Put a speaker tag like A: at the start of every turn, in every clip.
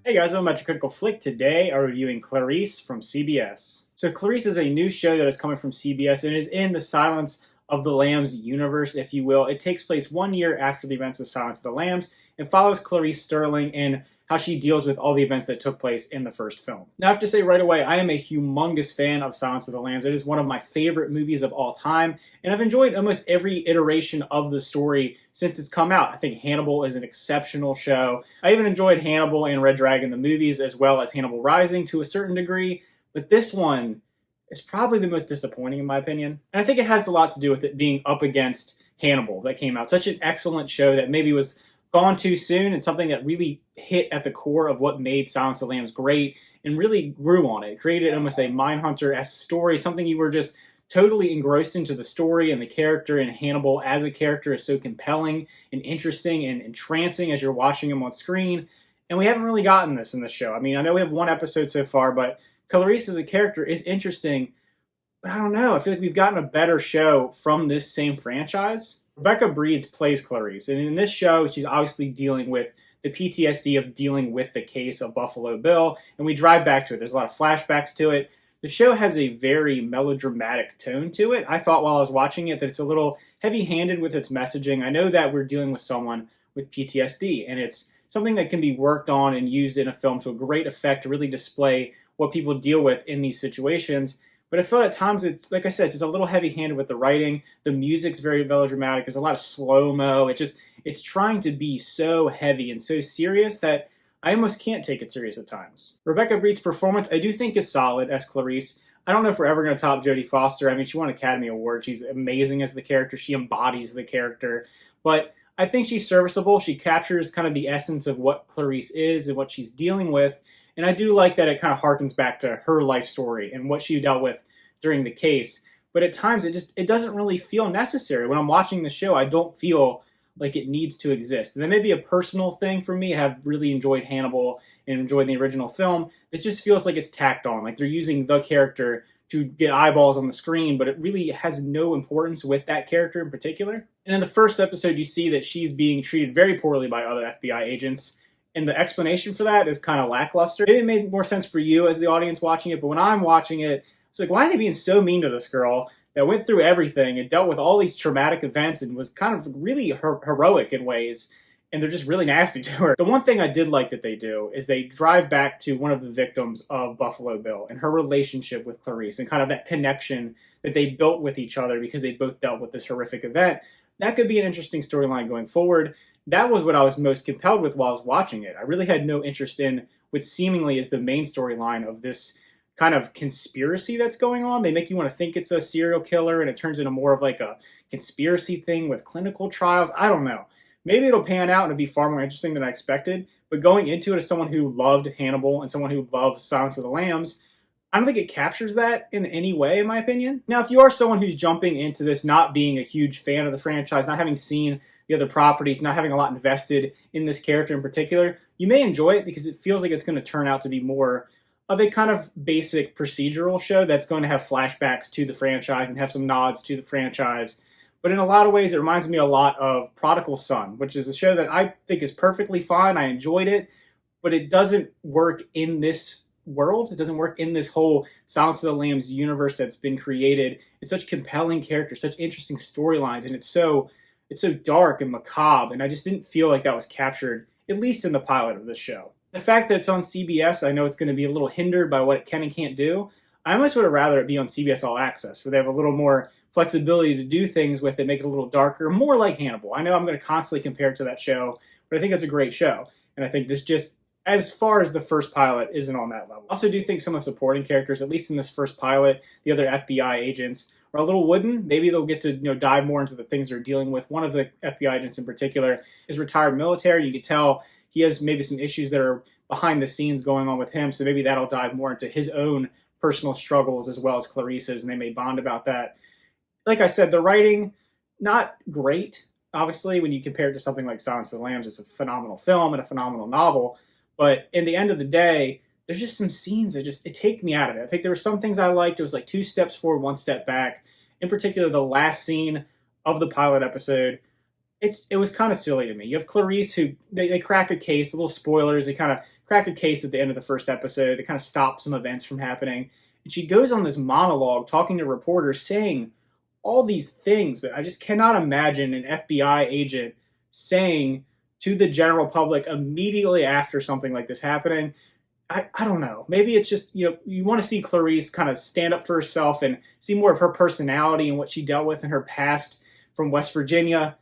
A: Hey guys, welcome back to Critical Flick. Today I'm reviewing Clarice from CBS. So Clarice is a new show that is coming from CBS and is in the Silence of the Lambs universe, if you will. It takes place 1 year after the events of Silence of the Lambs and follows Clarice Sterling in how she deals with all the events that took place in the first film. Now I have to say right away, I am a humongous fan of Silence of the Lambs. It is one of my favorite movies of all time, and I've enjoyed almost every iteration of the story since it's come out. I think Hannibal is an exceptional show. I even enjoyed Hannibal and Red Dragon, the movies, as well as Hannibal Rising to a certain degree, but this one is probably the most disappointing in my opinion. And I think it has a lot to do with it being up against Hannibal that came out. Such an excellent show that maybe was gone too soon, and something that really hit at the core of what made Silence of the Lambs great and really grew on it. It created almost a Mindhunter-esque story, something you were just totally engrossed into the story, and the character, and Hannibal as a character is so compelling and interesting and entrancing as you're watching him on screen. And we haven't really gotten this in the show. I mean, I know we have one episode so far, but Clarice as a character is interesting, but I don't know. I feel like we've gotten a better show from this same franchise. Rebecca Breeds plays Clarice, and in this show, she's obviously dealing with the PTSD of dealing with the case of Buffalo Bill, and we drive back to it. There's a lot of flashbacks to it. The show has a very melodramatic tone to it. I thought while I was watching it that it's a little heavy-handed with its messaging. I know that we're dealing with someone with PTSD, and it's something that can be worked on and used in a film to a great effect to really display what people deal with in these situations. But I feel at times it's, like I said, it's just a little heavy-handed with the writing. The music's very melodramatic. There's a lot of slow-mo. It's trying to be so heavy and so serious that I almost can't take it serious at times. Rebecca Breed's performance, I do think, is solid as Clarice. I don't know if we're ever going to top Jodie Foster. I mean, she won an Academy Award. She's amazing as the character. She embodies the character. But I think she's serviceable. She captures kind of the essence of what Clarice is and what she's dealing with. And I do like that it kind of harkens back to her life story and what she dealt with during the case. But at times, it doesn't really feel necessary. When I'm watching the show, I don't feel like it needs to exist. And that may be a personal thing for me. I have really enjoyed Hannibal and enjoyed the original film. This just feels like it's tacked on. Like they're using the character to get eyeballs on the screen, but it really has no importance with that character in particular. And in the first episode, you see that she's being treated very poorly by other FBI agents. And the explanation for that is kind of lackluster. Maybe it made more sense for you as the audience watching it, but when I'm watching it, it's like, why are they being so mean to this girl that went through everything and dealt with all these traumatic events and was kind of really heroic in ways, and they're just really nasty to her. The one thing I did like that they do is they drive back to one of the victims of Buffalo Bill and her relationship with Clarice and kind of that connection that they built with each other because they both dealt with this horrific event. That could be an interesting storyline going forward. That was what I was most compelled with while I was watching it. I really had no interest in what seemingly is the main storyline of this kind of conspiracy that's going on. They make you want to think it's a serial killer, and it turns into more of like a conspiracy thing with clinical trials. I don't know. Maybe it'll pan out and it'll be far more interesting than I expected. But going into it as someone who loved Hannibal and someone who loved Silence of the Lambs, I don't think it captures that in any way, in my opinion. Now, if you are someone who's jumping into this not being a huge fan of the franchise, not having seen the other properties, not having a lot invested in this character in particular, you may enjoy it because it feels like it's going to turn out to be more of a kind of basic procedural show that's going to have flashbacks to the franchise and have some nods to the franchise. But in a lot of ways, it reminds me a lot of Prodigal Son, which is a show that I think is perfectly fine. I enjoyed it, but it doesn't work in this world. It doesn't work in this whole Silence of the Lambs universe that's been created. It's such compelling characters, such interesting storylines, and it's so dark and macabre, and I just didn't feel like that was captured, at least in the pilot of this show. The fact that it's on CBS, I know it's going to be a little hindered by what it can and can't do. I almost would have rather it be on CBS All Access, where they have a little more flexibility to do things with it, make it a little darker, more like Hannibal. I know I'm going to constantly compare it to that show, but I think it's a great show. And I think this just, as far as the first pilot, isn't on that level. I also do think some of the supporting characters, at least in this first pilot, the other FBI agents, are a little wooden. Maybe they'll get to dive more into the things they're dealing with. One of the FBI agents in particular is retired military. You can tell he has maybe some issues that are behind the scenes going on with him, so maybe that'll dive more into his own personal struggles as well as Clarice's, and they may bond about that. Like I said, the writing, not great, obviously, when you compare it to something like Silence of the Lambs. It's a phenomenal film and a phenomenal novel, but in the end of the day, there's just some scenes that it take me out of it. I think there were some things I liked. It was like 2 steps forward, 1 step back. In particular, the last scene of the pilot episode, it was kind of silly to me. You have Clarice, who they crack a case, a little spoilers. They kind of crack a case at the end of the first episode that kind of stops some events from happening. And she goes on this monologue talking to reporters saying all these things that I just cannot imagine an FBI agent saying to the general public immediately after something like this happening. I don't know. Maybe it's just, you want to see Clarice kind of stand up for herself and see more of her personality and what she dealt with in her past from West Virginia.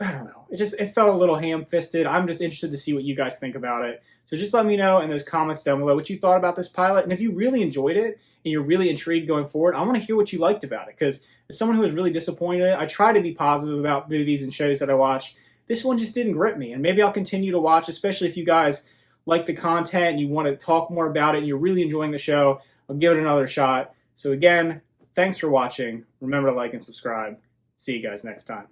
A: I don't know. It felt a little ham-fisted. I'm just interested to see what you guys think about it. So just let me know in those comments down below what you thought about this pilot. And if you really enjoyed it and you're really intrigued going forward, I want to hear what you liked about it. Because as someone who was really disappointed, I try to be positive about movies and shows that I watch. This one just didn't grip me. And maybe I'll continue to watch, especially if you guys like the content and you want to talk more about it and you're really enjoying the show. I'll give it another shot. So again, thanks for watching. Remember to like and subscribe. See you guys next time.